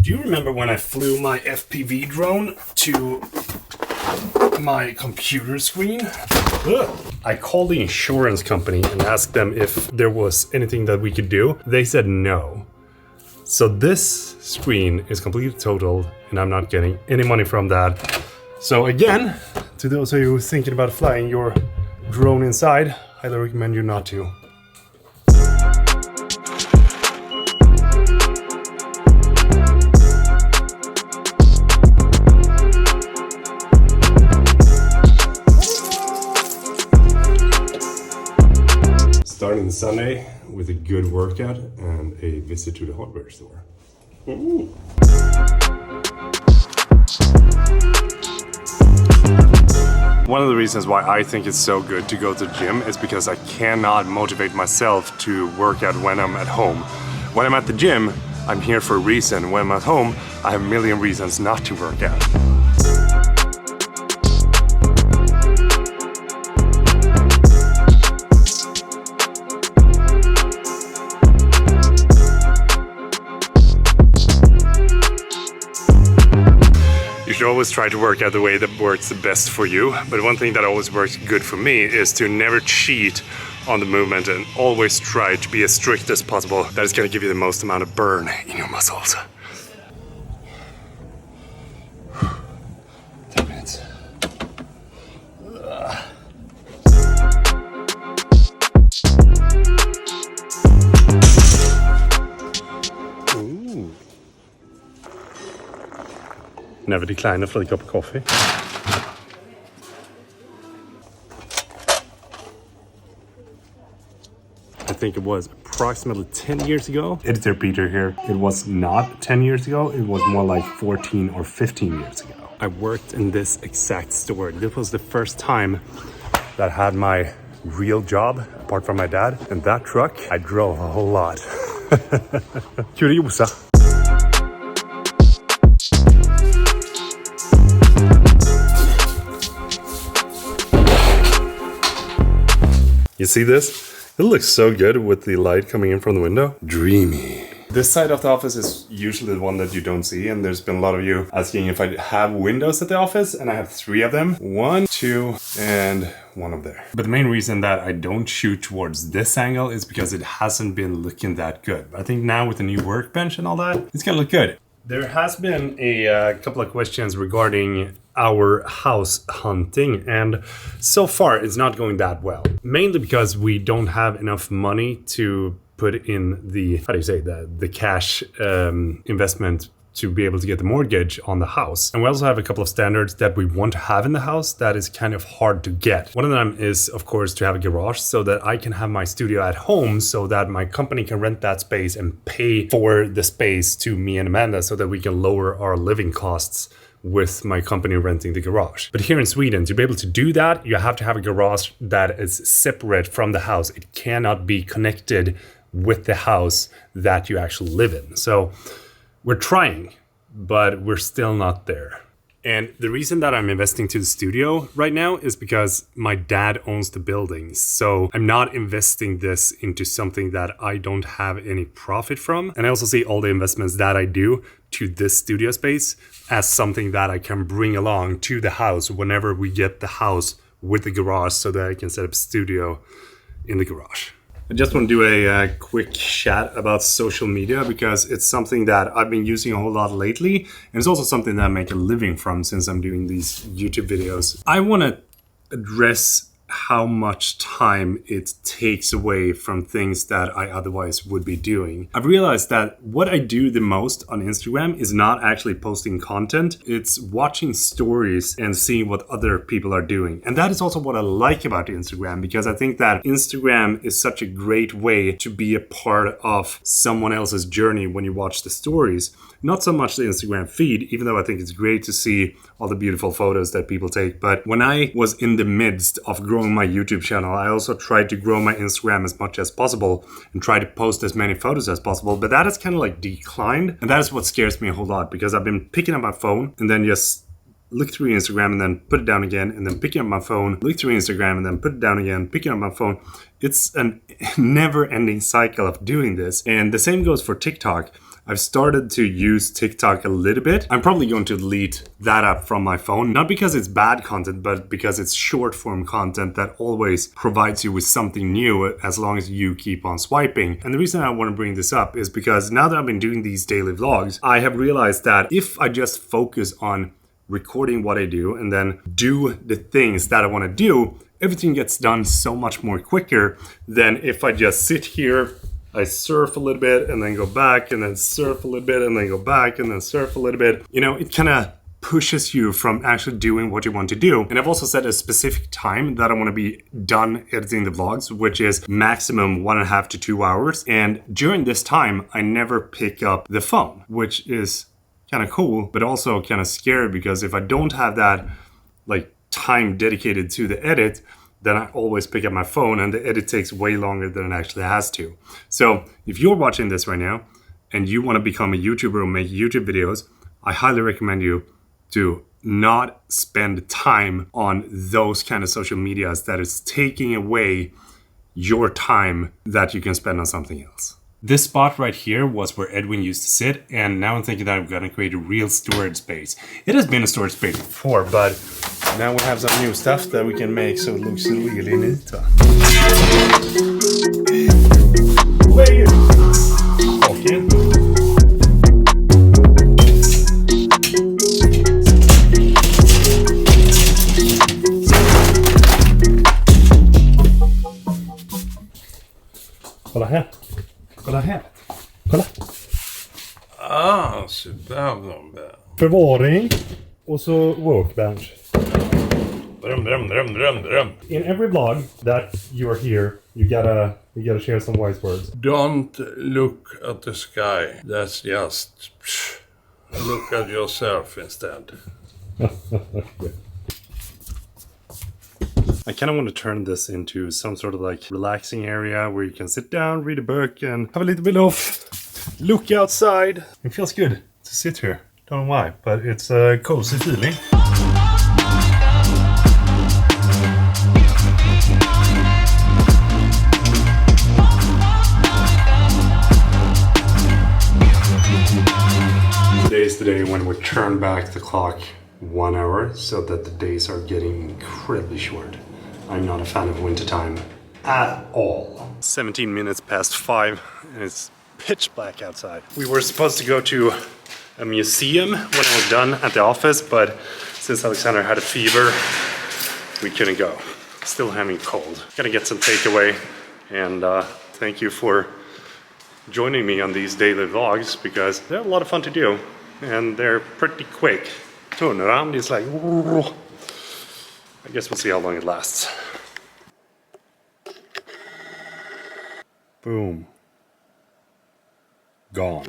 Do you remember when I flew my FPV drone to my computer screen? Ugh. I called the insurance company and asked them if there was anything that we could do. They said no. So this screen is completely totaled and I'm not getting any money from that. So again, to those of you thinking about flying your drone inside, I highly recommend you not to. Starting Sunday with a good workout and a visit to the hardware store. Ooh. One of the reasons why I think it's so good to go to the gym is because I cannot motivate myself to work out when I'm at home. When I'm at the gym, I'm here for a reason. When I'm at home, I have a million reasons not to work out. You should always try to work out the way that works the best for you. But one thing that always works good for me is to never cheat on the movement and always try to be as strict as possible. That is going to give you the most amount of burn in your muscles. 10 minutes. Ooh. Never decline a free cup of coffee. I think it was approximately 10 years ago. Editor Peter here. It was not 10 years ago. It was more like 14 or 15 years ago. I worked in this exact store. This was the first time that I had my real job, apart from my dad. And that truck, I drove a whole lot. Kuriosa. You see this? It looks so good with the light coming in from the window. Dreamy. This side of the office is usually the one that you don't see, and there's been a lot of you asking if I have windows at the office, and I have 3 of them. 1, 2, and 1 up there. But the main reason that I don't shoot towards this angle is because it hasn't been looking that good. I think now with the new workbench and all that, it's gonna look good. There has been a couple of questions regarding our house hunting, and so far it's not going that well. Mainly because we don't have enough money to put in the, the cash investment to be able to get the mortgage on the house. And we also have a couple of standards that we want to have in the house that is kind of hard to get. One of them is, of course, to have a garage so that I can have my studio at home so that my company can rent that space and pay for the space to me and Amanda so that we can lower our living costs with my company renting the garage. But here in Sweden, to be able to do that, you have to have a garage that is separate from the house. It cannot be connected with the house that you actually live in. So we're trying, but we're still not there. And the reason that I'm investing to the studio right now is because my dad owns the buildings. So I'm not investing this into something that I don't have any profit from. And I also see all the investments that I do to this studio space as something that I can bring along to the house whenever we get the house with the garage so that I can set up a studio in the garage. I just want to do a quick chat about social media because it's something that I've been using a whole lot lately, and it's also something that I make a living from since I'm doing these YouTube videos. I want to address how much time it takes away from things that I otherwise would be doing. I've realized that what I do the most on Instagram is not actually posting content. It's watching stories and seeing what other people are doing. And that is also what I like about Instagram, because I think that Instagram is such a great way to be a part of someone else's journey when you watch the stories. Not so much the Instagram feed, even though I think it's great to see all the beautiful photos that people take. But when I was in the midst of growing my YouTube channel, I also tried to grow my Instagram as much as possible and try to post as many photos as possible. But that has kind of like declined. And that is what scares me a whole lot, because I've been picking up my phone and then just look through Instagram and then put it down again, and then picking up my phone, look through Instagram and then put it down again, picking up my phone. It's a never-ending cycle of doing this. And the same goes for TikTok. I've started to use TikTok a little bit. I'm probably going to delete that app from my phone, not because it's bad content, but because it's short form content that always provides you with something new as long as you keep on swiping. And the reason I want to bring this up is because now that I've been doing these daily vlogs, I have realized that if I just focus on recording what I do and then do the things that I want to do, everything gets done so much more quicker than if I just sit here, I surf a little bit and then go back and then surf a little bit and then go back and then surf a little bit. You know, it kind of pushes you from actually doing what you want to do. And I've also set a specific time that I want to be done editing the vlogs, which is maximum 1.5 to 2 hours. And during this time, I never pick up the phone, which is kind of cool, but also kind of scary, because if I don't have that like time dedicated to the edit, then I always pick up my phone and the edit takes way longer than it actually has to. So if you're watching this right now and you want to become a YouTuber or make YouTube videos, I highly recommend you to not spend time on those kind of social medias that is taking away your time that you can spend on something else. This spot right here was where Edwin used to sit, and now I'm thinking that I'm gonna create a real storage space. It has been a storage space before, but now we have some new stuff that we can make so it looks really neat. Okay. Kolla här. Kolla här. Kolla. Ah, superb. Förvaring. Och så workbench. Dröm. In every vlog that you are here, you gotta share some wise words. Don't look at the sky. That's just... Look at yourself instead. I kind of want to turn this into some sort of like relaxing area where you can sit down, read a book, and have a little bit of look outside. It feels good to sit here. Don't know why, but it's a cozy feeling. Today is the day when we turn back the clock 1 hour so that the days are getting incredibly short. I'm not a fan of wintertime at all. 17 minutes past 5 and it's pitch black outside. We were supposed to go to a museum when I was done at the office, but since Alexander had a fever, we couldn't go. Still having cold. Gonna get some takeaway, and thank you for joining me on these daily vlogs because they're a lot of fun to do and they're pretty quick. Turn around is like, I guess we'll see how long it lasts. Boom. Gone.